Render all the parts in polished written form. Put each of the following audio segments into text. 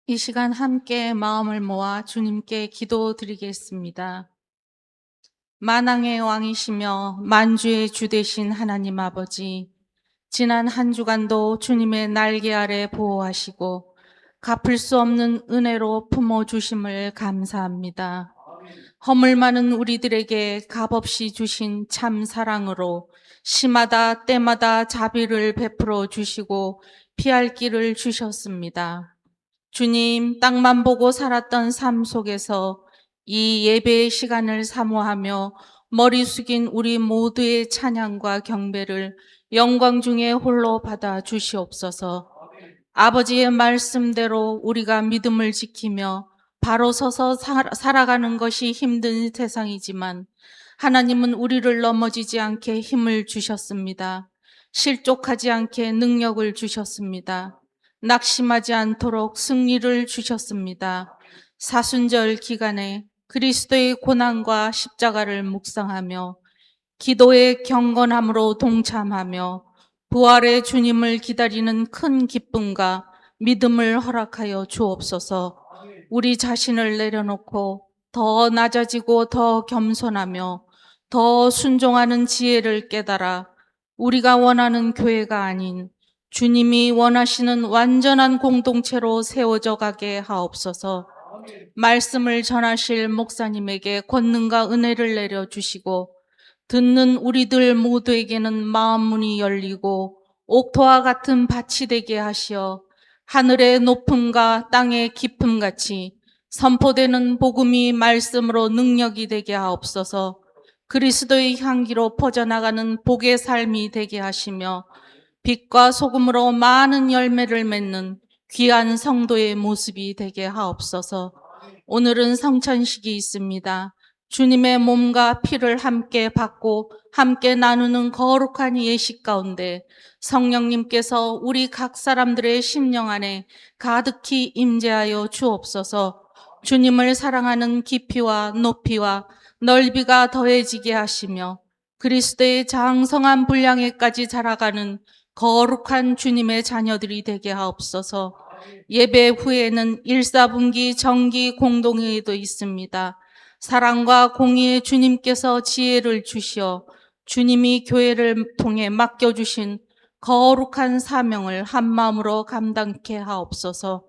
이 시간 함께 마음을 모아 주님께 기도드리겠습니다. 만왕의 왕이시며 만주의 주 되신 하나님 아버지, 지난 한 주간도 주님의 날개 아래 보호하시고 갚을 수 없는 은혜로 품어주심을 감사합니다. 허물 많은 우리들에게 값없이 주신 참 사랑으로 시마다 때마다 자비를 베풀어 주시고 피할 길을 주셨습니다. 주님, 땅만 보고 살았던 삶 속에서 이 예배의 시간을 사모하며 머리 숙인 우리 모두의 찬양과 경배를 영광 중에 홀로 받아 주시옵소서. 아버지의 말씀대로 우리가 믿음을 지키며 바로 서서 살아가는 것이 힘든 세상이지만 하나님은 우리를 넘어지지 않게 힘을 주셨습니다. 실족하지 않게 능력을 주셨습니다. 낙심하지 않도록 승리를 주셨습니다. 사순절 기간에 그리스도의 고난과 십자가를 묵상하며 기도의 경건함으로 동참하며 부활의 주님을 기다리는 큰 기쁨과 믿음을 허락하여 주옵소서. 우리 자신을 내려놓고 더 낮아지고 더 겸손하며 더 순종하는 지혜를 깨달아 우리가 원하는 교회가 아닌 주님이 원하시는 완전한 공동체로 세워져 가게 하옵소서. 말씀을 전하실 목사님에게 권능과 은혜를 내려주시고 듣는 우리들 모두에게는 마음 문이 열리고 옥토와 같은 밭이 되게 하시어 하늘의 높음과 땅의 깊음같이 선포되는 복음이 말씀으로 능력이 되게 하옵소서. 그리스도의 향기로 퍼져나가는 복의 삶이 되게 하시며 빛과 소금으로 많은 열매를 맺는 귀한 성도의 모습이 되게 하옵소서. 오늘은 성찬식이 있습니다. 주님의 몸과 피를 함께 받고 함께 나누는 거룩한 예식 가운데 성령님께서 우리 각 사람들의 심령 안에 가득히 임재하여 주옵소서. 주님을 사랑하는 깊이와 높이와 넓이가 더해지게 하시며 그리스도의 장성한 분량에까지 자라가는 거룩한 주님의 자녀들이 되게 하옵소서. 예배 후에는 일사분기 정기 공동회의도 있습니다. 사랑과 공의의 주님께서 지혜를 주시어 주님이 교회를 통해 맡겨주신 거룩한 사명을 한마음으로 감당케 하옵소서.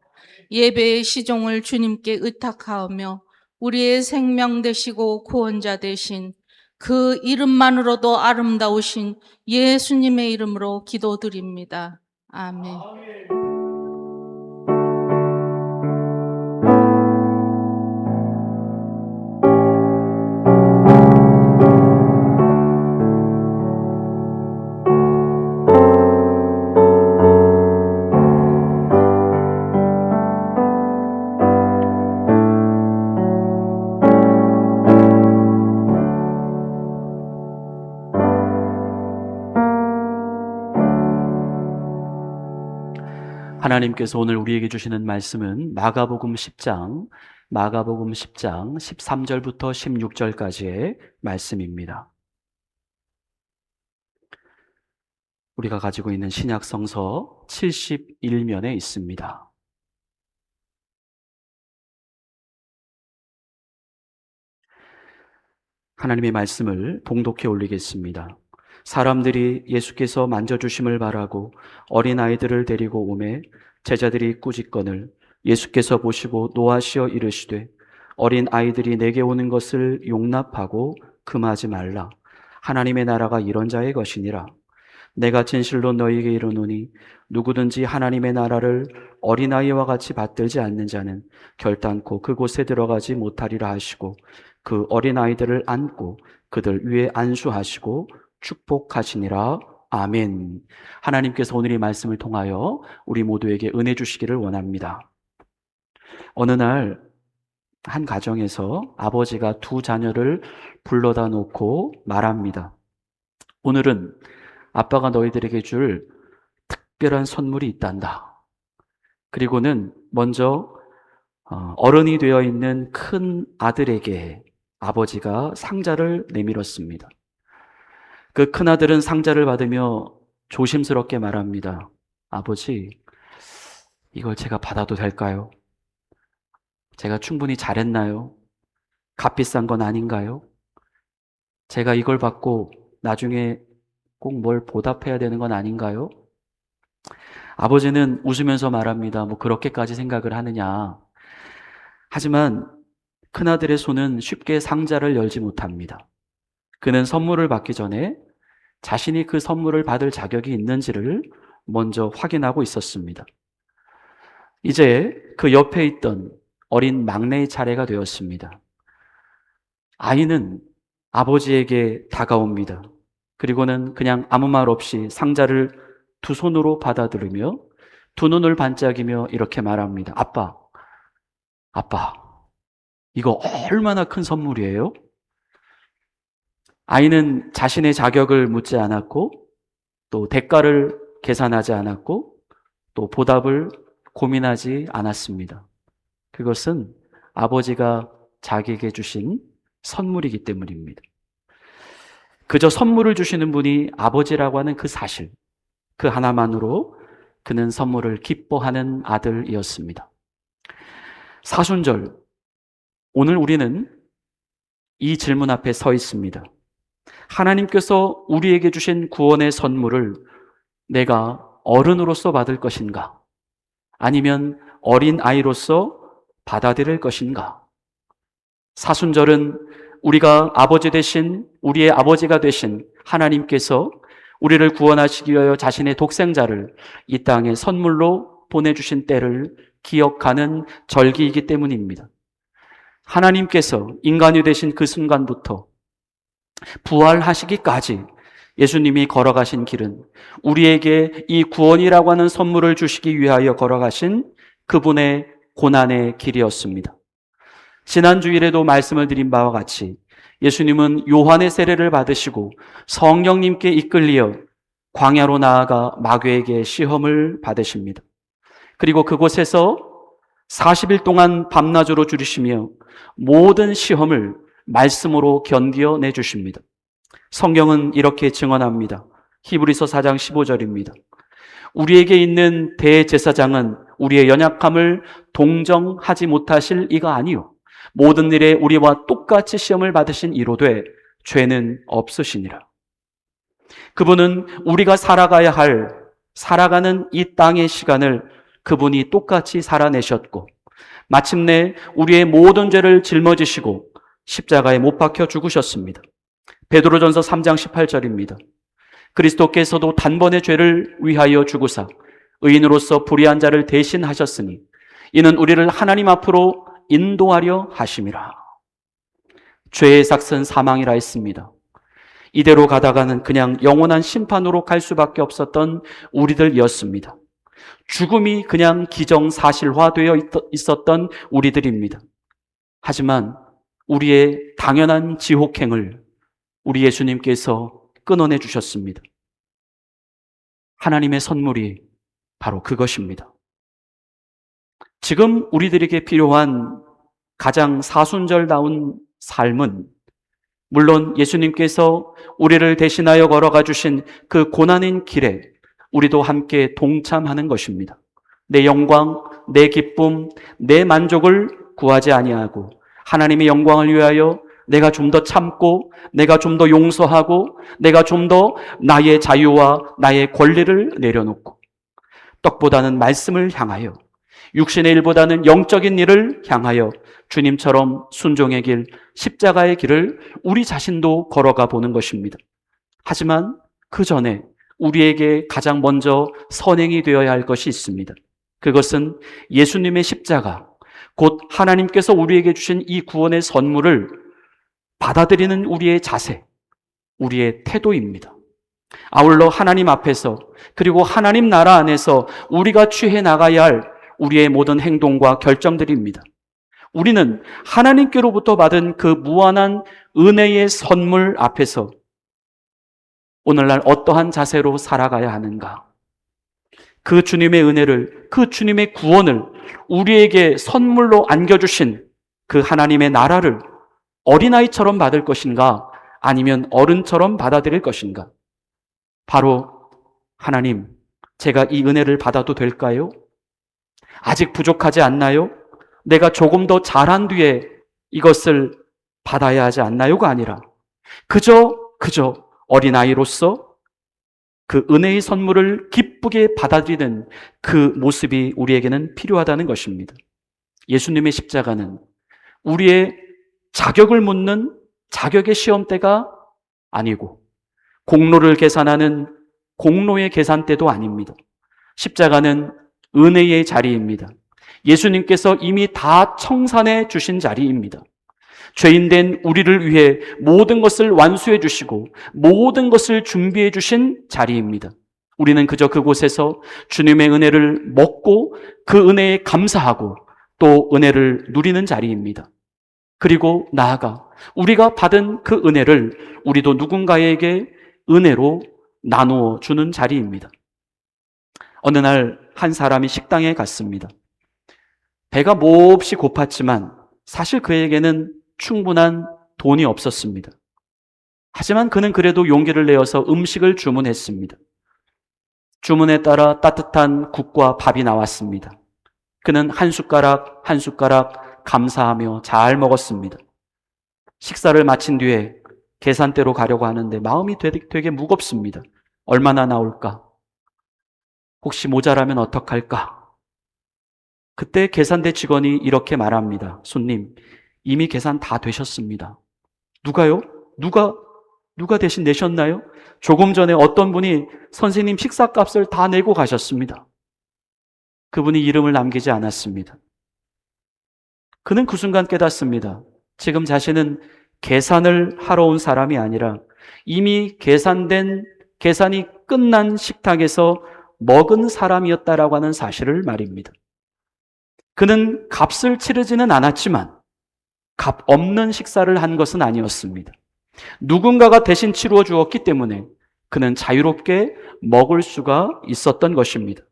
예배의 시종을 주님께 의탁하오며 우리의 생명 되시고 구원자 되신 그 이름만으로도 아름다우신 예수님의 이름으로 기도드립니다. 아멘. 하나님께서 오늘 우리에게 주시는 말씀은 마가복음 10장 13절부터 16절까지의 말씀입니다. 우리가 가지고 있는 신약 성서 71면에 있습니다. 하나님의 말씀을 봉독해 올리겠습니다. 사람들이 예수께서 만져주심을 바라고 어린아이들을 데리고 오매 제자들이 꾸짖거늘 예수께서 보시고 노하시어 이르시되 어린아이들이 내게 오는 것을 용납하고 금하지 말라. 하나님의 나라가 이런 자의 것이니라. 내가 진실로 너희에게 이르노니 누구든지 하나님의 나라를 어린아이와 같이 받들지 않는 자는 결단코 그곳에 들어가지 못하리라 하시고 그 어린아이들을 안고 그들 위에 안수하시고 축복하시니라. 아멘. 하나님께서 오늘 이 말씀을 통하여 우리 모두에게 은혜 주시기를 원합니다. 어느 날 한 가정에서 아버지가 두 자녀를 불러다 놓고 말합니다. 오늘은 아빠가 너희들에게 줄 특별한 선물이 있단다. 그리고는 먼저 어른이 되어 있는 큰 아들에게 아버지가 상자를 내밀었습니다. 그 큰아들은 상자를 받으며 조심스럽게 말합니다. 아버지, 이걸 제가 받아도 될까요? 제가 충분히 잘했나요? 값비싼 건 아닌가요? 제가 이걸 받고 나중에 꼭 뭘 보답해야 되는 건 아닌가요? 아버지는 웃으면서 말합니다. 뭐 그렇게까지 생각을 하느냐. 하지만 큰아들의 손은 쉽게 상자를 열지 못합니다. 그는 선물을 받기 전에 자신이 그 선물을 받을 자격이 있는지를 먼저 확인하고 있었습니다. 이제 그 옆에 있던 어린 막내의 차례가 되었습니다. 아이는 아버지에게 다가옵니다. 그리고는 그냥 아무 말 없이 상자를 두 손으로 받아들이며 두 눈을 반짝이며 이렇게 말합니다. 아빠, 이거 얼마나 큰 선물이에요? 아이는 자신의 자격을 묻지 않았고 또 대가를 계산하지 않았고 또 보답을 고민하지 않았습니다. 그것은 아버지가 자기에게 주신 선물이기 때문입니다. 그저 선물을 주시는 분이 아버지라고 하는 그 사실, 그 하나만으로 그는 선물을 기뻐하는 아들이었습니다. 사순절, 오늘 우리는 이 질문 앞에 서 있습니다. 하나님께서 우리에게 주신 구원의 선물을 내가 어른으로서 받을 것인가? 아니면 어린 아이로서 받아들일 것인가? 사순절은 우리가 아버지 되신, 우리의 아버지가 되신 하나님께서 우리를 구원하시기 위하여 자신의 독생자를 이 땅에 선물로 보내주신 때를 기억하는 절기이기 때문입니다. 하나님께서 인간이 되신 그 순간부터 부활하시기까지 예수님이 걸어가신 길은 우리에게 이 구원이라고 하는 선물을 주시기 위하여 걸어가신 그분의 고난의 길이었습니다. 지난 주일에도 말씀을 드린 바와 같이 예수님은 요한의 세례를 받으시고 성령님께 이끌리어 광야로 나아가 마귀에게 시험을 받으십니다. 그리고 그곳에서 40일 동안 밤낮으로 줄이시며 모든 시험을 말씀으로 견디어내 주십니다. 성경은 이렇게 증언합니다. 히브리서 4장 15절입니다. 우리에게 있는 대제사장은 우리의 연약함을 동정하지 못하실 이가 아니요 모든 일에 우리와 똑같이 시험을 받으신 이로되 죄는 없으시니라. 그분은 우리가 살아가는 이 땅의 시간을 그분이 똑같이 살아내셨고 마침내 우리의 모든 죄를 짊어지시고 십자가에 못 박혀 죽으셨습니다. 베드로전서 3장 18절입니다. 그리스도께서도 단번에 죄를 위하여 죽으사 의인으로서 불의한 자를 대신하셨으니 이는 우리를 하나님 앞으로 인도하려 하심이라. 죄의 삭은 사망이라 했습니다. 이대로 가다가는 그냥 영원한 심판으로 갈 수밖에 없었던 우리들이었습니다. 죽음이 그냥 기정사실화되어 있었던 우리들입니다. 하지만 우리의 당연한 지옥행을 우리 예수님께서 끊어내 주셨습니다. 하나님의 선물이 바로 그것입니다. 지금 우리들에게 필요한 가장 사순절다운 삶은 물론 예수님께서 우리를 대신하여 걸어가 주신 그 고난의 길에 우리도 함께 동참하는 것입니다. 내 영광, 내 기쁨, 내 만족을 구하지 아니하고 하나님의 영광을 위하여 내가 좀 더 참고 내가 좀 더 용서하고 내가 좀 더 나의 자유와 나의 권리를 내려놓고 떡보다는 말씀을 향하여 육신의 일보다는 영적인 일을 향하여 주님처럼 순종의 길, 십자가의 길을 우리 자신도 걸어가 보는 것입니다. 하지만 그 전에 우리에게 가장 먼저 선행이 되어야 할 것이 있습니다. 그것은 예수님의 십자가, 곧 하나님께서 우리에게 주신 이 구원의 선물을 받아들이는 우리의 자세, 우리의 태도입니다. 아울러 하나님 앞에서 그리고 하나님 나라 안에서 우리가 취해 나가야 할 우리의 모든 행동과 결정들입니다. 우리는 하나님께로부터 받은 그 무한한 은혜의 선물 앞에서 오늘날 어떠한 자세로 살아가야 하는가? 그 주님의 은혜를, 그 주님의 구원을 우리에게 선물로 안겨주신 그 하나님의 나라를 어린아이처럼 받을 것인가? 아니면 어른처럼 받아들일 것인가? 바로 하나님, 제가 이 은혜를 받아도 될까요? 아직 부족하지 않나요? 내가 조금 더 잘한 뒤에 이것을 받아야 하지 않나요가 아니라 그저 어린아이로서 그 은혜의 선물을 기쁘게 받아들이는 그 모습이 우리에게는 필요하다는 것입니다. 예수님의 십자가는 우리의 자격을 묻는 자격의 시험대가 아니고 공로를 계산하는 공로의 계산대도 아닙니다. 십자가는 은혜의 자리입니다. 예수님께서 이미 다 청산해 주신 자리입니다. 죄인된 우리를 위해 모든 것을 완수해 주시고 모든 것을 준비해 주신 자리입니다. 우리는 그저 그곳에서 주님의 은혜를 먹고 그 은혜에 감사하고 또 은혜를 누리는 자리입니다. 그리고 나아가 우리가 받은 그 은혜를 우리도 누군가에게 은혜로 나누어 주는 자리입니다. 어느 날 한 사람이 식당에 갔습니다. 배가 몹시 고팠지만 사실 그에게는 충분한 돈이 없었습니다. 하지만 그는 그래도 용기를 내어서 음식을 주문했습니다. 주문에 따라 따뜻한 국과 밥이 나왔습니다. 그는 한 숟가락 한 숟가락 감사하며 잘 먹었습니다. 식사를 마친 뒤에 계산대로 가려고 하는데 마음이 되게 무겁습니다. 얼마나 나올까? 혹시 모자라면 어떡할까? 그때 계산대 직원이 이렇게 말합니다. 손님, 이미 계산 다 되셨습니다. 누가요? 누가 대신 내셨나요? 조금 전에 어떤 분이 선생님 식사값을 다 내고 가셨습니다. 그분이 이름을 남기지 않았습니다. 그는 그 순간 깨닫습니다. 지금 자신은 계산을 하러 온 사람이 아니라 이미 계산이 끝난 식탁에서 먹은 사람이었다라고 하는 사실을 말입니다. 그는 값을 치르지는 않았지만 값 없는 식사를 한 것은 아니었습니다. 누군가가 대신 치루어 주었기 때문에 그는 자유롭게 먹을 수가 있었던 것입니다.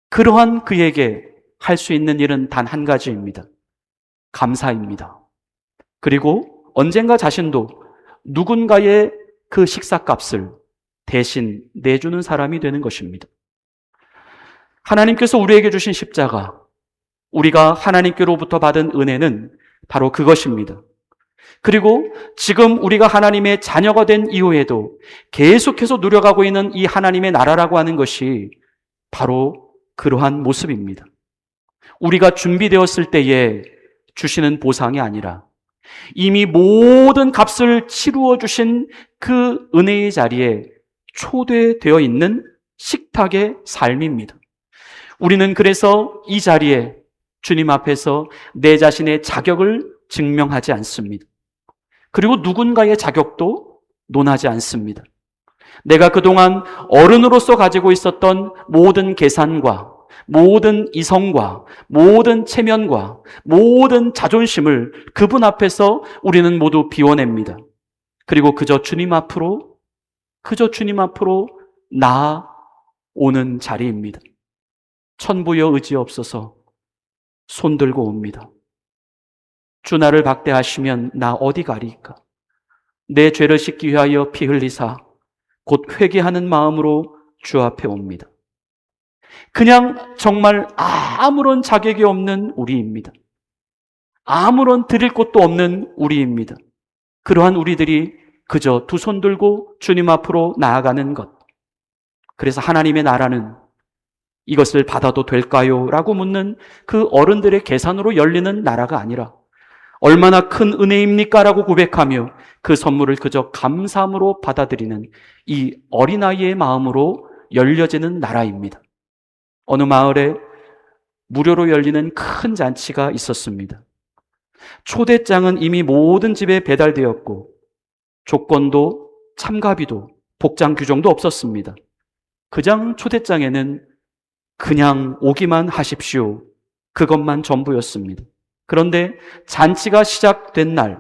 그러한 그에게 할 수 있는 일은 단 한 가지입니다. 감사입니다. 그리고 언젠가 자신도 누군가의 그 식사값을 대신 내주는 사람이 되는 것입니다. 하나님께서 우리에게 주신 십자가, 우리가 하나님께로부터 받은 은혜는 바로 그것입니다. 그리고 지금 우리가 하나님의 자녀가 된 이후에도 계속해서 누려가고 있는 이 하나님의 나라라고 하는 것이 바로 그러한 모습입니다. 우리가 준비되었을 때에 주시는 보상이 아니라 이미 모든 값을 치루어 주신 그 은혜의 자리에 초대되어 있는 식탁의 삶입니다. 우리는 그래서 이 자리에 주님 앞에서 내 자신의 자격을 증명하지 않습니다. 그리고 누군가의 자격도 논하지 않습니다. 내가 그동안 어른으로서 가지고 있었던 모든 계산과 모든 이성과 모든 체면과 모든 자존심을 그분 앞에서 우리는 모두 비워냅니다. 그리고 그저 주님 앞으로 나아오는 자리입니다. 천부여 의지없어서 손 들고 옵니다. 주 나를 박대하시면 나 어디 가리까? 내 죄를 씻기 위하여 피 흘리사 곧 회개하는 마음으로 주 앞에 옵니다. 그냥 정말 아무런 자격이 없는 우리입니다. 아무런 드릴 것도 없는 우리입니다. 그러한 우리들이 그저 두 손 들고 주님 앞으로 나아가는 것. 그래서 하나님의 나라는 이것을 받아도 될까요? 라고 묻는 그 어른들의 계산으로 열리는 나라가 아니라 얼마나 큰 은혜입니까? 라고 고백하며 그 선물을 그저 감사함으로 받아들이는 이 어린아이의 마음으로 열려지는 나라입니다. 어느 마을에 무료로 열리는 큰 잔치가 있었습니다. 초대장은 이미 모든 집에 배달되었고 조건도 참가비도 복장 규정도 없었습니다. 그냥 초대장에는 그냥 오기만 하십시오. 그것만 전부였습니다. 그런데 잔치가 시작된 날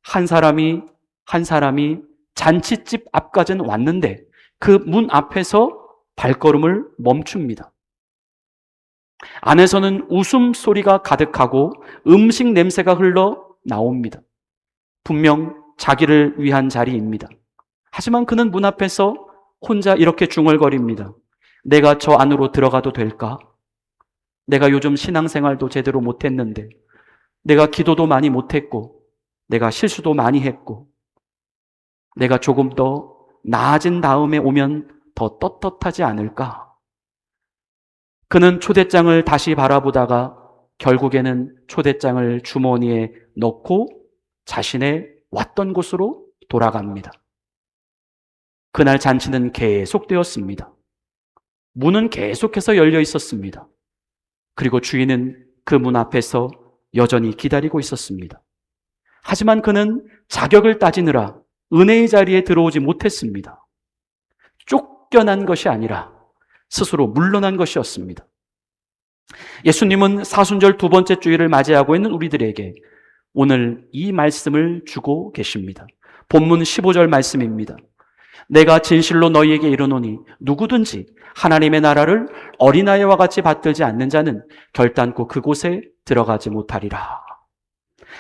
한 사람이 잔치집 앞까지는 왔는데 그 문 앞에서 발걸음을 멈춥니다. 안에서는 웃음소리가 가득하고 음식 냄새가 흘러 나옵니다. 분명 자기를 위한 자리입니다. 하지만 그는 문 앞에서 혼자 이렇게 중얼거립니다. 내가 저 안으로 들어가도 될까? 내가 요즘 신앙생활도 제대로 못했는데, 내가 기도도 많이 못했고, 내가 실수도 많이 했고, 내가 조금 더 나아진 다음에 오면 더 떳떳하지 않을까? 그는 초대장을 다시 바라보다가 결국에는 초대장을 주머니에 넣고 자신의 왔던 곳으로 돌아갑니다. 그날 잔치는 계속되었습니다. 문은 계속해서 열려 있었습니다. 그리고 주인은 그 문 앞에서 여전히 기다리고 있었습니다. 하지만 그는 자격을 따지느라 은혜의 자리에 들어오지 못했습니다. 쫓겨난 것이 아니라 스스로 물러난 것이었습니다. 예수님은 사순절 두 번째 주일을 맞이하고 있는 우리들에게 오늘 이 말씀을 주고 계십니다. 본문 15절 말씀입니다. 내가 진실로 너희에게 이르노니 누구든지 하나님의 나라를 어린아이와 같이 받들지 않는 자는 결단코 그곳에 들어가지 못하리라.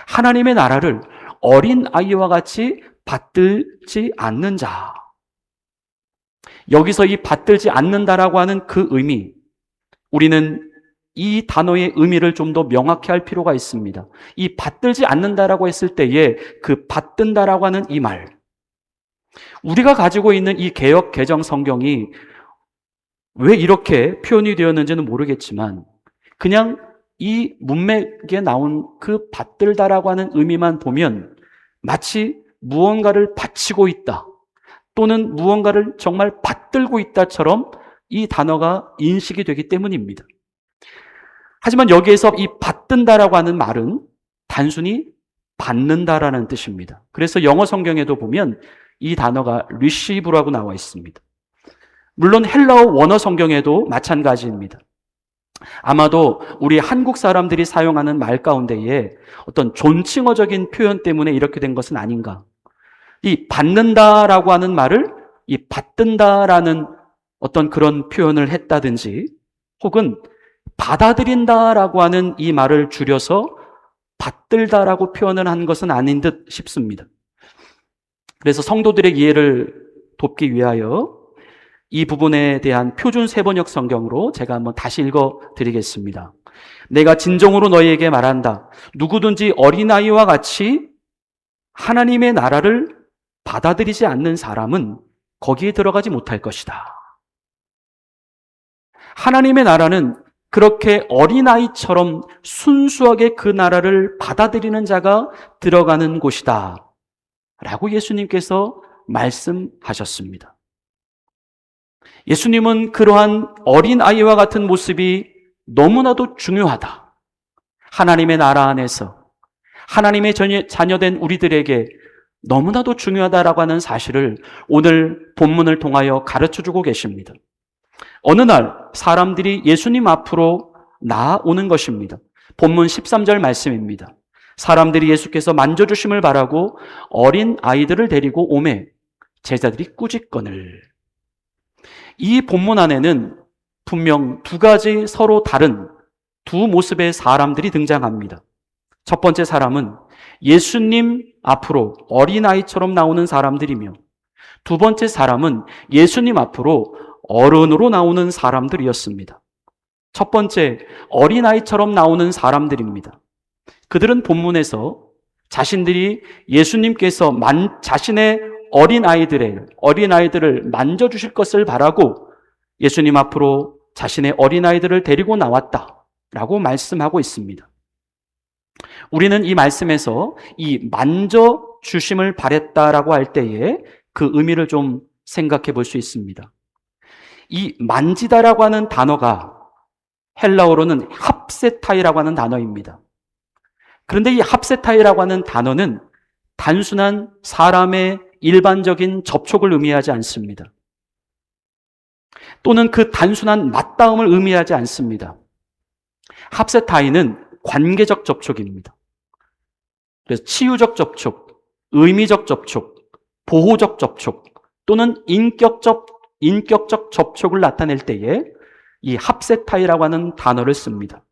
하나님의 나라를 어린아이와 같이 받들지 않는 자. 여기서 이 받들지 않는다라고 하는 그 의미, 우리는 이 단어의 의미를 좀 더 명확히 할 필요가 있습니다. 이 받들지 않는다라고 했을 때에 그 받든다라고 하는 이 말, 우리가 가지고 있는 이 개역 개정 성경이 왜 이렇게 표현이 되었는지는 모르겠지만 그냥 이 문맥에 나온 그 받들다라고 하는 의미만 보면 마치 무언가를 바치고 있다 또는 무언가를 정말 받들고 있다처럼 이 단어가 인식이 되기 때문입니다. 하지만 여기에서 이 받든다라고 하는 말은 단순히 받는다라는 뜻입니다. 그래서 영어 성경에도 보면 이 단어가 receive라고 나와 있습니다. 물론 헬라어 원어 성경에도 마찬가지입니다. 아마도 우리 한국 사람들이 사용하는 말 가운데에 어떤 존칭어적인 표현 때문에 이렇게 된 것은 아닌가. 이 받는다라고 하는 말을 이 받든다라는 어떤 그런 표현을 했다든지 혹은 받아들인다라고 하는 이 말을 줄여서 받들다라고 표현을 한 것은 아닌 듯 싶습니다. 그래서 성도들의 이해를 돕기 위하여 이 부분에 대한 표준 세번역 성경으로 제가 한번 다시 읽어드리겠습니다. 내가 진정으로 너희에게 말한다. 누구든지 어린아이와 같이 하나님의 나라를 받아들이지 않는 사람은 거기에 들어가지 못할 것이다. 하나님의 나라는 그렇게 어린아이처럼 순수하게 그 나라를 받아들이는 자가 들어가는 곳이다 라고 예수님께서 말씀하셨습니다. 예수님은 그러한 어린아이와 같은 모습이 너무나도 중요하다. 하나님의 나라 안에서 하나님의 자녀된 우리들에게 너무나도 중요하다라고 하는 사실을 오늘 본문을 통하여 가르쳐주고 계십니다. 어느 날 사람들이 예수님 앞으로 나아오는 것입니다. 본문 13절 말씀입니다. 사람들이 예수께서 만져주심을 바라고 어린 아이들을 데리고 오매 제자들이 꾸짖거늘. 이 본문 안에는 분명 두 가지 서로 다른 두 모습의 사람들이 등장합니다. 첫 번째 사람은 예수님 앞으로 어린아이처럼 나오는 사람들이며 두 번째 사람은 예수님 앞으로 어른으로 나오는 사람들이었습니다. 첫 번째 어린아이처럼 나오는 사람들입니다. 그들은 본문에서 자신들이 예수님께서 자신의 어린아이들을 만져주실 것을 바라고 예수님 앞으로 자신의 어린아이들을 데리고 나왔다라고 말씀하고 있습니다. 우리는 이 말씀에서 이 만져주심을 바랬다라고 할 때에 그 의미를 좀 생각해 볼 수 있습니다. 이 만지다라고 하는 단어가 헬라어로는 합세타이라고 하는 단어입니다. 그런데 이 합세타이라고 하는 단어는 단순한 사람의 일반적인 접촉을 의미하지 않습니다. 또는 그 단순한 맞닿음을 의미하지 않습니다. 합세타이는 관계적 접촉입니다. 그래서 치유적 접촉, 의미적 접촉, 보호적 접촉 또는 인격적 접촉을 나타낼 때에 이 합세타이라고 하는 단어를 씁니다.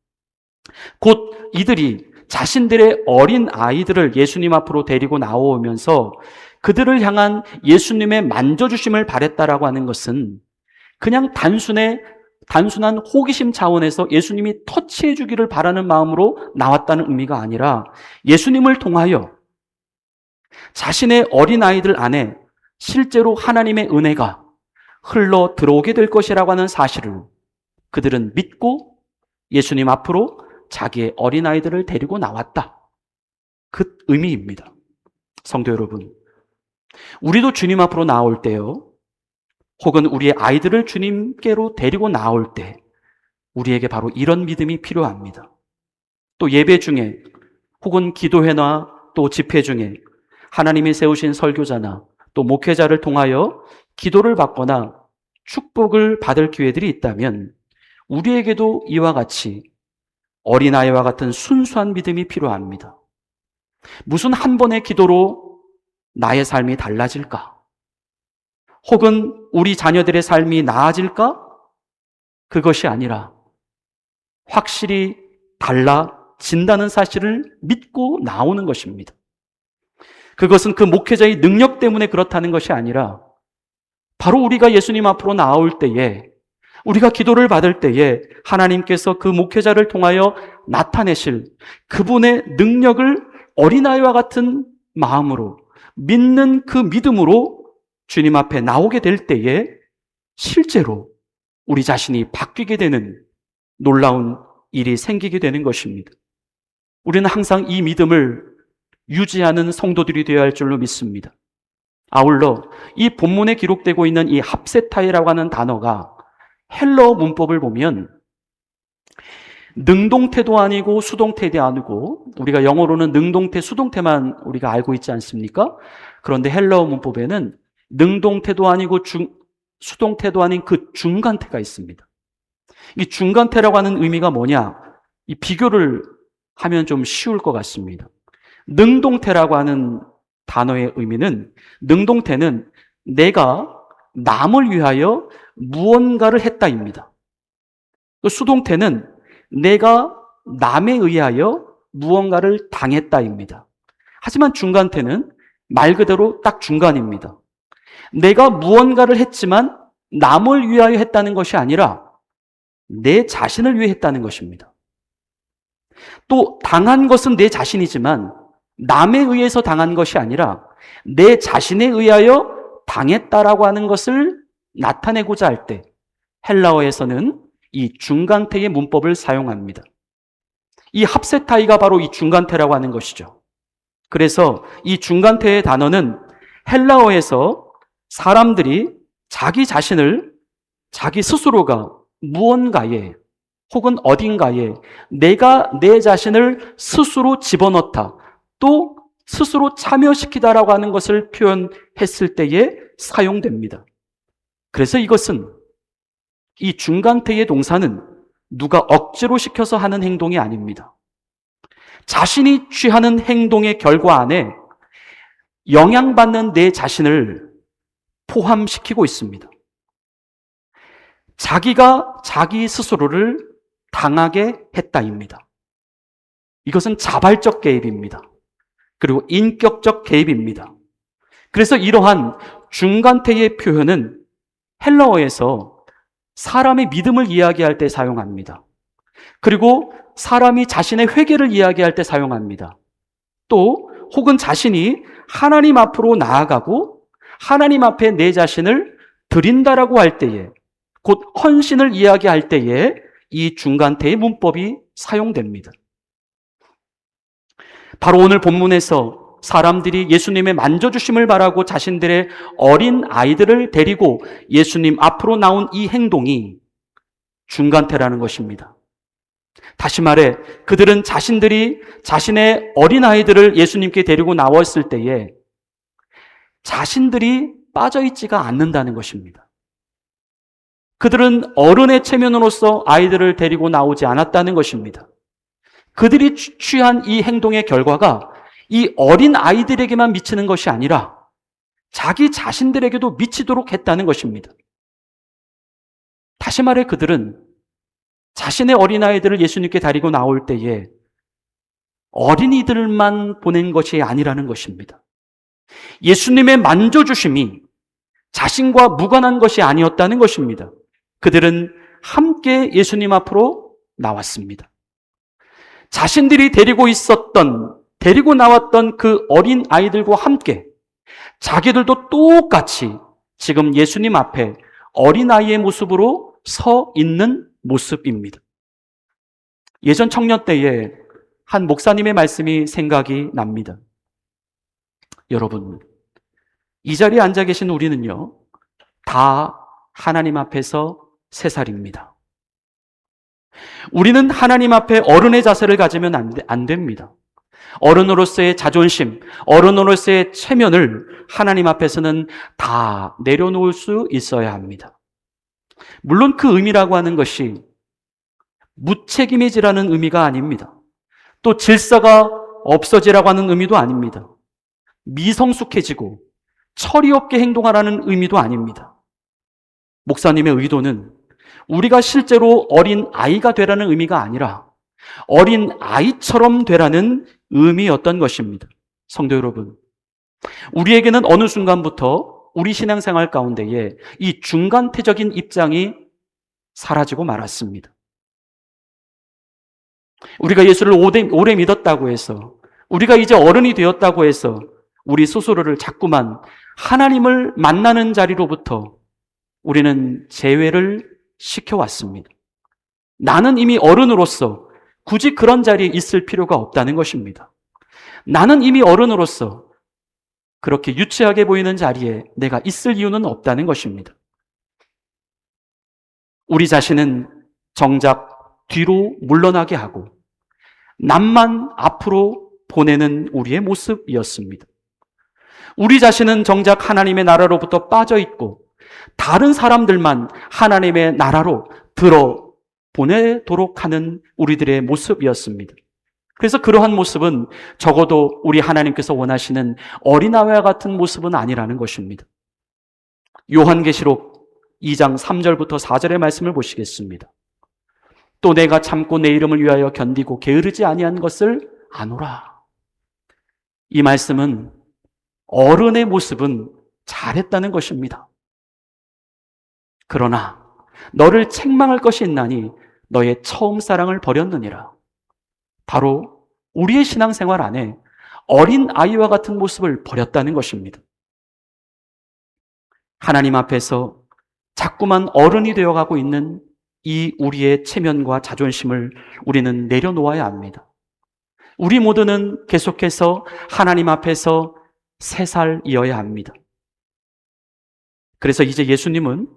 곧 이들이 자신들의 어린 아이들을 예수님 앞으로 데리고 나오면서 그들을 향한 예수님의 만져주심을 바랬다라고 하는 것은 그냥 단순한 호기심 차원에서 예수님이 터치해 주기를 바라는 마음으로 나왔다는 의미가 아니라 예수님을 통하여 자신의 어린아이들 안에 실제로 하나님의 은혜가 흘러 들어오게 될 것이라고 하는 사실을 그들은 믿고 예수님 앞으로 자기의 어린아이들을 데리고 나왔다. 그 의미입니다. 성도 여러분, 우리도 주님 앞으로 나올 때요, 혹은 우리의 아이들을 주님께로 데리고 나올 때 우리에게 바로 이런 믿음이 필요합니다. 또 예배 중에 혹은 기도회나 또 집회 중에 하나님이 세우신 설교자나 또 목회자를 통하여 기도를 받거나 축복을 받을 기회들이 있다면 우리에게도 이와 같이 어린아이와 같은 순수한 믿음이 필요합니다. 무슨 한 번의 기도로 나의 삶이 달라질까? 혹은 우리 자녀들의 삶이 나아질까? 그것이 아니라 확실히 달라진다는 사실을 믿고 나오는 것입니다. 그것은 그 목회자의 능력 때문에 그렇다는 것이 아니라 바로 우리가 예수님 앞으로 나올 때에, 우리가 기도를 받을 때에 하나님께서 그 목회자를 통하여 나타내실 그분의 능력을 어린아이와 같은 마음으로 믿는 그 믿음으로 주님 앞에 나오게 될 때에 실제로 우리 자신이 바뀌게 되는 놀라운 일이 생기게 되는 것입니다. 우리는 항상 이 믿음을 유지하는 성도들이 되어야 할 줄로 믿습니다. 아울러 이 본문에 기록되고 있는 이 합세타이라고 하는 단어가 헬러 문법을 보면 능동태도 아니고 수동태도 아니고, 우리가 영어로는 능동태, 수동태만 우리가 알고 있지 않습니까? 그런데 헬러 문법에는 능동태도 아니고 수동태도 아닌 그 중간태가 있습니다. 이 중간태라고 하는 의미가 뭐냐? 이 비교를 하면 좀 쉬울 것 같습니다. 능동태라고 하는 단어의 의미는, 능동태는 내가 남을 위하여 무언가를 했다입니다. 수동태는 내가 남에 의하여 무언가를 당했다입니다. 하지만 중간태는 말 그대로 딱 중간입니다. 내가 무언가를 했지만 남을 위하여 했다는 것이 아니라 내 자신을 위해 했다는 것입니다. 또 당한 것은 내 자신이지만 남에 의해서 당한 것이 아니라 내 자신에 의하여 당했다라고 하는 것을 나타내고자 할 때 헬라어에서는 이 중간태의 문법을 사용합니다. 이 합세타이가 바로 이 중간태라고 하는 것이죠. 그래서 이 중간태의 단어는 헬라어에서 사람들이 자기 자신을 자기 스스로가 무언가에 혹은 어딘가에 내가 내 자신을 스스로 집어넣다, 또 스스로 참여시키다라고 하는 것을 표현했을 때에 사용됩니다. 그래서 이것은, 이 중간태의 동사는 누가 억지로 시켜서 하는 행동이 아닙니다. 자신이 취하는 행동의 결과 안에 영향받는 내 자신을 포함시키고 있습니다. 자기가 자기 스스로를 당하게 했다입니다. 이것은 자발적 개입입니다. 그리고 인격적 개입입니다. 그래서 이러한 중간태의 표현은 헬라어에서 사람의 믿음을 이야기할 때 사용합니다. 그리고 사람이 자신의 회개를 이야기할 때 사용합니다. 또 혹은 자신이 하나님 앞으로 나아가고 하나님 앞에 내 자신을 드린다라고 할 때에, 곧 헌신을 이야기할 때에 이 중간태의 문법이 사용됩니다. 바로 오늘 본문에서 사람들이 예수님의 만져주심을 바라고 자신들의 어린 아이들을 데리고 예수님 앞으로 나온 이 행동이 중간태라는 것입니다. 다시 말해, 그들은 자신들이 자신의 어린 아이들을 예수님께 데리고 나왔을 때에 자신들이 빠져있지가 않는다는 것입니다. 그들은 어른의 체면으로서 아이들을 데리고 나오지 않았다는 것입니다. 그들이 취한 이 행동의 결과가 이 어린 아이들에게만 미치는 것이 아니라 자기 자신들에게도 미치도록 했다는 것입니다. 다시 말해, 그들은 자신의 어린아이들을 예수님께 데리고 나올 때에 어린이들만 보낸 것이 아니라는 것입니다. 예수님의 만져주심이 자신과 무관한 것이 아니었다는 것입니다. 그들은 함께 예수님 앞으로 나왔습니다. 자신들이 데리고 나왔던 그 어린 아이들과 함께 자기들도 똑같이 지금 예수님 앞에 어린아이의 모습으로 서 있는 모습입니다. 예전 청년 때에 한 목사님의 말씀이 생각이 납니다. 여러분, 이 자리에 앉아 계신 우리는요, 다 하나님 앞에서 3살입니다. 우리는 하나님 앞에 어른의 자세를 가지면 안 됩니다. 어른으로서의 자존심, 어른으로서의 체면을 하나님 앞에서는 다 내려놓을 수 있어야 합니다. 물론 그 의미라고 하는 것이 무책임해지라는 의미가 아닙니다. 또 질서가 없어지라고 하는 의미도 아닙니다. 미성숙해지고 철이 없게 행동하라는 의미도 아닙니다. 목사님의 의도는 우리가 실제로 어린 아이가 되라는 의미가 아니라 어린 아이처럼 되라는 의미였던 것입니다. 성도 여러분, 우리에게는 어느 순간부터 우리 신앙생활 가운데에 이 중간태적인 입장이 사라지고 말았습니다. 우리가 예수를 오래 믿었다고 해서, 우리가 이제 어른이 되었다고 해서 우리 스스로를 자꾸만 하나님을 만나는 자리로부터 우리는 제외를 시켜왔습니다. 나는 이미 어른으로서 굳이 그런 자리에 있을 필요가 없다는 것입니다. 나는 이미 어른으로서 그렇게 유치하게 보이는 자리에 내가 있을 이유는 없다는 것입니다. 우리 자신은 정작 뒤로 물러나게 하고 남만 앞으로 보내는 우리의 모습이었습니다. 우리 자신은 정작 하나님의 나라로부터 빠져 있고 다른 사람들만 하나님의 나라로 들어 보내도록 하는 우리들의 모습이었습니다. 그래서 그러한 모습은 적어도 우리 하나님께서 원하시는 어린아이와 같은 모습은 아니라는 것입니다. 요한계시록 2장 3절부터 4절의 말씀을 보시겠습니다. 또 내가 참고 내 이름을 위하여 견디고 게으르지 아니한 것을 아노라. 이 말씀은 어른의 모습은 잘했다는 것입니다. 그러나 너를 책망할 것이 있나니 너의 처음 사랑을 버렸느니라. 바로 우리의 신앙생활 안에 어린 아이와 같은 모습을 버렸다는 것입니다. 하나님 앞에서 자꾸만 어른이 되어가고 있는 이 우리의 체면과 자존심을 우리는 내려놓아야 합니다. 우리 모두는 계속해서 하나님 앞에서 3살이어야 합니다. 그래서 이제 예수님은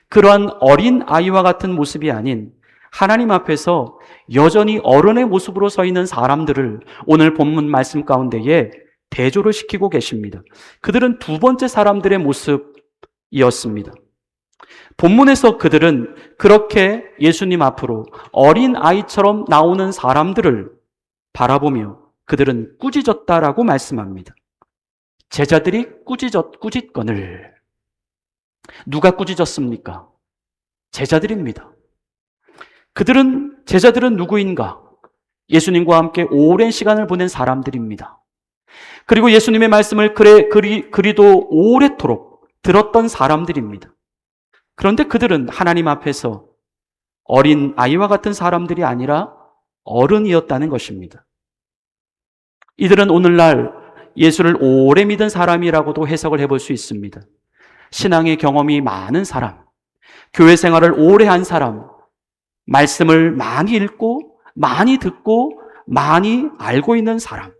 그러한 어린 아이와 같은 모습이 아닌 하나님 앞에서 여전히 어른의 모습으로 서 있는 사람들을 오늘 본문 말씀 가운데에 대조를 시키고 계십니다. 그들은 두 번째 사람들의 모습이었습니다. 본문에서 그들은 그렇게 예수님 앞으로 어린 아이처럼 나오는 사람들을 바라보며 그들은 꾸짖었다라고 말씀합니다. 제자들이 꾸짖거늘. 누가 꾸짖었습니까? 제자들입니다. 제자들은 누구인가? 예수님과 함께 오랜 시간을 보낸 사람들입니다. 그리고 예수님의 말씀을 그리도 오래도록 들었던 사람들입니다. 그런데 그들은 하나님 앞에서 어린 아이와 같은 사람들이 아니라 어른이었다는 것입니다. 이들은 오늘날 예수를 오래 믿은 사람이라고도 해석을 해볼 수 있습니다. 신앙의 경험이 많은 사람, 교회 생활을 오래 한 사람, 말씀을 많이 읽고 많이 듣고 많이 알고 있는 사람.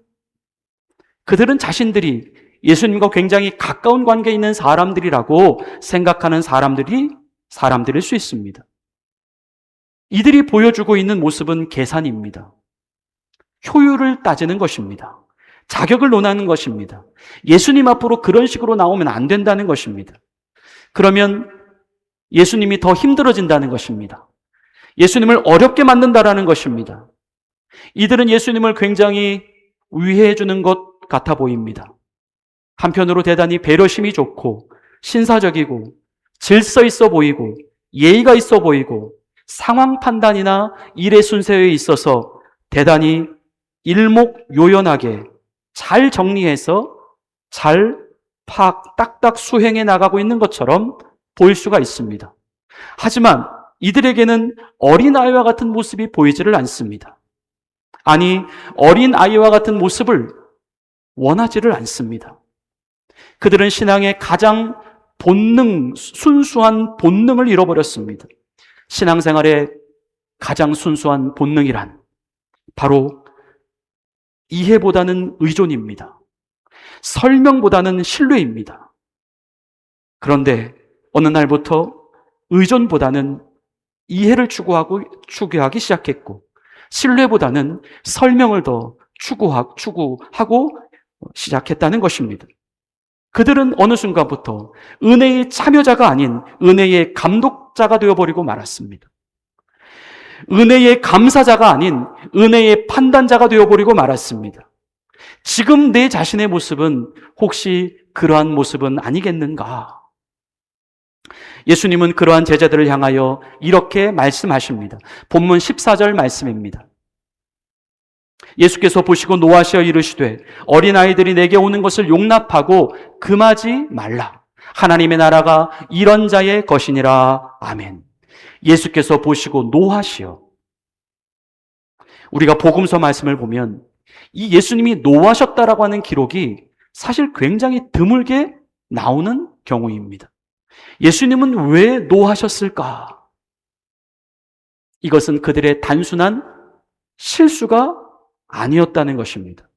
그들은 자신들이 예수님과 굉장히 가까운 관계에 있는 사람들이라고 생각하는 사람들일 수 있습니다. 이들이 보여주고 있는 모습은 계산입니다. 효율을 따지는 것입니다. 자격을 논하는 것입니다. 예수님 앞으로 그런 식으로 나오면 안 된다는 것입니다. 그러면 예수님이 더 힘들어진다는 것입니다. 예수님을 어렵게 만든다라는 것입니다. 이들은 예수님을 굉장히 위해해 주는 것 같아 보입니다. 한편으로 대단히 배려심이 좋고 신사적이고 질서 있어 보이고 예의가 있어 보이고 상황 판단이나 일의 순서에 있어서 대단히 일목요연하게 잘 정리해서 잘 딱딱 수행해 나가고 있는 것처럼 보일 수가 있습니다. 하지만 이들에게는 어린아이와 같은 모습이 보이지를 않습니다. 아니, 어린아이와 같은 모습을 원하지를 않습니다. 그들은 신앙의 가장 순수한 본능을 잃어버렸습니다. 신앙생활의 가장 순수한 본능이란 바로 이해보다는 의존입니다. 설명보다는 신뢰입니다. 그런데 어느 날부터 의존보다는 이해를 추구하기 시작했고, 신뢰보다는 설명을 더 추구하고 시작했다는 것입니다. 그들은 어느 순간부터 은혜의 참여자가 아닌 은혜의 감독자가 되어버리고 말았습니다. 은혜의 감사자가 아닌 은혜의 판단자가 되어버리고 말았습니다. 지금 내 자신의 모습은 혹시 그러한 모습은 아니겠는가? 예수님은 그러한 제자들을 향하여 이렇게 말씀하십니다. 본문 14절 말씀입니다. 예수께서 보시고 노하시어 이르시되 어린아이들이 내게 오는 것을 용납하고 금하지 말라. 하나님의 나라가 이런 자의 것이니라. 아멘. 예수께서 보시고 노하시어. 우리가 복음서 말씀을 보면 이 예수님이 노하셨다라고 하는 기록이 사실 굉장히 드물게 나오는 경우입니다. 예수님은 왜 노하셨을까? 이것은 그들의 단순한 실수가 아니었다는 것입니다.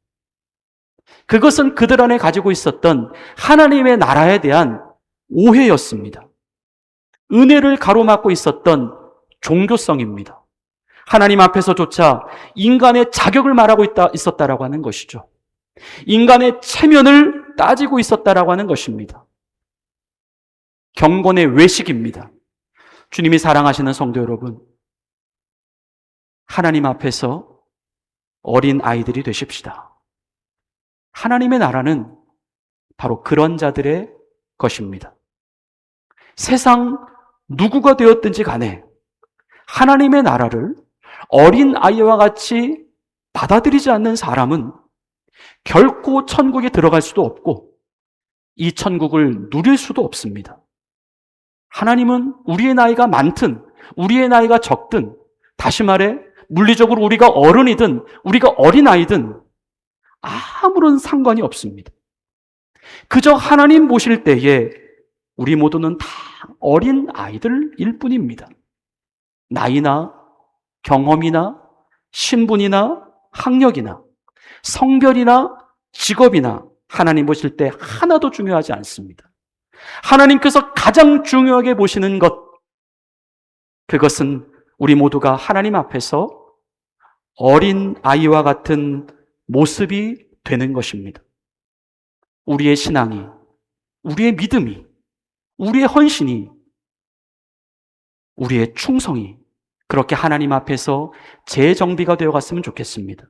그것은 그들 안에 가지고 있었던 하나님의 나라에 대한 오해였습니다. 은혜를 가로막고 있었던 종교성입니다. 하나님 앞에서조차 인간의 자격을 말하고 있었다라고 하는 것이죠. 인간의 체면을 따지고 있었다라고 하는 것입니다. 경건의 외식입니다. 주님이 사랑하시는 성도 여러분, 하나님 앞에서 어린 아이들이 되십시다. 하나님의 나라는 바로 그런 자들의 것입니다. 세상 누구가 되었든지 간에 하나님의 나라를 어린 아이와 같이 받아들이지 않는 사람은 결코 천국에 들어갈 수도 없고 이 천국을 누릴 수도 없습니다. 하나님은 우리의 나이가 많든 우리의 나이가 적든, 다시 말해 물리적으로 우리가 어른이든 우리가 어린아이든 아무런 상관이 없습니다. 그저 하나님 보실 때에 우리 모두는 다 어린 아이들일 뿐입니다. 나이나 경험이나 신분이나 학력이나 성별이나 직업이나 하나님 보실 때 하나도 중요하지 않습니다. 하나님께서 가장 중요하게 보시는 것, 그것은 우리 모두가 하나님 앞에서 어린 아이와 같은 모습이 되는 것입니다. 우리의 신앙이, 우리의 믿음이, 우리의 헌신이, 우리의 충성이 그렇게 하나님 앞에서 재정비가 되어 갔으면 좋겠습니다.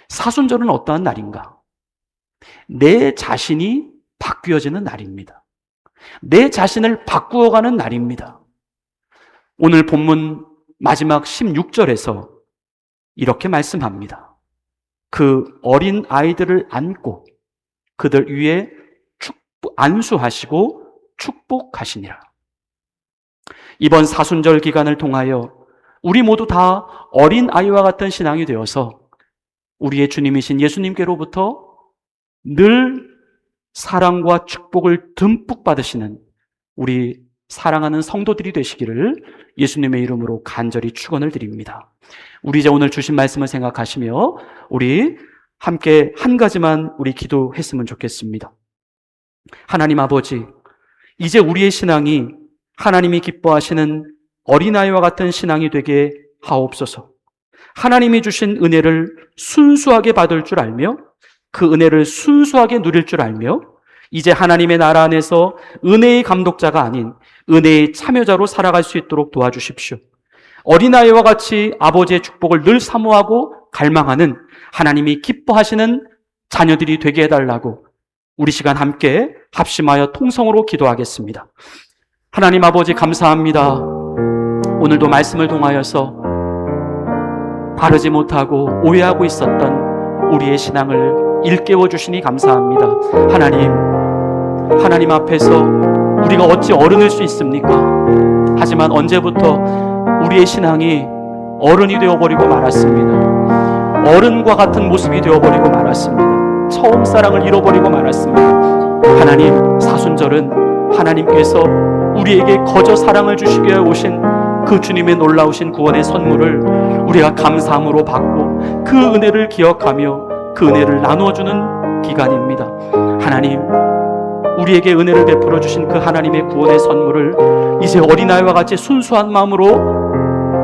사순절은 어떠한 날인가? 내 자신이 바뀌어지는 날입니다. 내 자신을 바꾸어가는 날입니다. 오늘 본문 마지막 16절에서 이렇게 말씀합니다. 그 어린 아이들을 안고 그들 위에 안수하시고 축복하시니라. 이번 사순절 기간을 통하여 우리 모두 다 어린 아이와 같은 신앙이 되어서 우리의 주님이신 예수님께로부터 늘 사랑과 축복을 듬뿍 받으시는 우리 사랑하는 성도들이 되시기를 예수님의 이름으로 간절히 축원을 드립니다. 우리 이제 오늘 주신 말씀을 생각하시며 우리 함께 한 가지만 우리 기도했으면 좋겠습니다. 하나님 아버지, 이제 우리의 신앙이 하나님이 기뻐하시는 어린아이와 같은 신앙이 되게 하옵소서. 하나님이 주신 은혜를 순수하게 받을 줄 알며 그 은혜를 순수하게 누릴 줄 알며 이제 하나님의 나라 안에서 은혜의 감독자가 아닌 은혜의 참여자로 살아갈 수 있도록 도와주십시오. 어린아이와 같이 아버지의 축복을 늘 사모하고 갈망하는 하나님이 기뻐하시는 자녀들이 되게 해달라고 우리 시간 함께 합심하여 통성으로 기도하겠습니다. 하나님 아버지 감사합니다. 오늘도 말씀을 통하여서 바르지 못하고 오해하고 있었던 우리의 신앙을 일깨워 주시니 감사합니다. 하나님 앞에서 우리가 어찌 어른일 수 있습니까? 하지만 언제부터 우리의 신앙이 어른이 되어버리고 말았습니다. 어른과 같은 모습이 되어버리고 말았습니다. 처음 사랑을 잃어버리고 말았습니다. 하나님, 사순절은 하나님께서 우리에게 거저 사랑을 주시기 위해 오신 그 주님의 놀라우신 구원의 선물을 우리가 감사함으로 받고 그 은혜를 기억하며 그 은혜를 나누어주는 기간입니다. 하나님, 우리에게 은혜를 베풀어 주신 그 하나님의 구원의 선물을 이제 어린아이와 같이 순수한 마음으로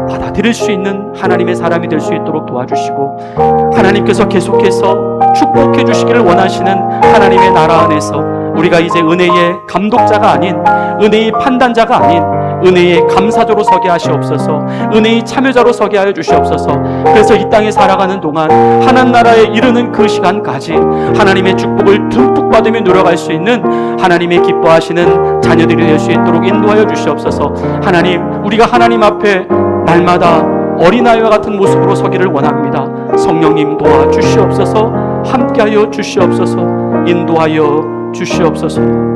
받아들일 수 있는 하나님의 사람이 될 수 있도록 도와주시고, 하나님께서 계속해서 축복해 주시기를 원하시는 하나님의 나라 안에서 우리가 이제 은혜의 감독자가 아닌, 은혜의 판단자가 아닌 은혜의 감사자로 서게 하시옵소서. 은혜의 참여자로 서게 하여 주시옵소서. 그래서 이 땅에 살아가는 동안 하나님 나라에 이르는 그 시간까지 하나님의 축복을 듬뿍 받으며 누려갈 수 있는 하나님의 기뻐하시는 자녀들이 될 수 있도록 인도하여 주시옵소서. 하나님, 우리가 하나님 앞에 날마다 어린아이와 같은 모습으로 서기를 원합니다. 성령님 도와주시옵소서. 함께하여 주시옵소서. 인도하여 주시옵소서.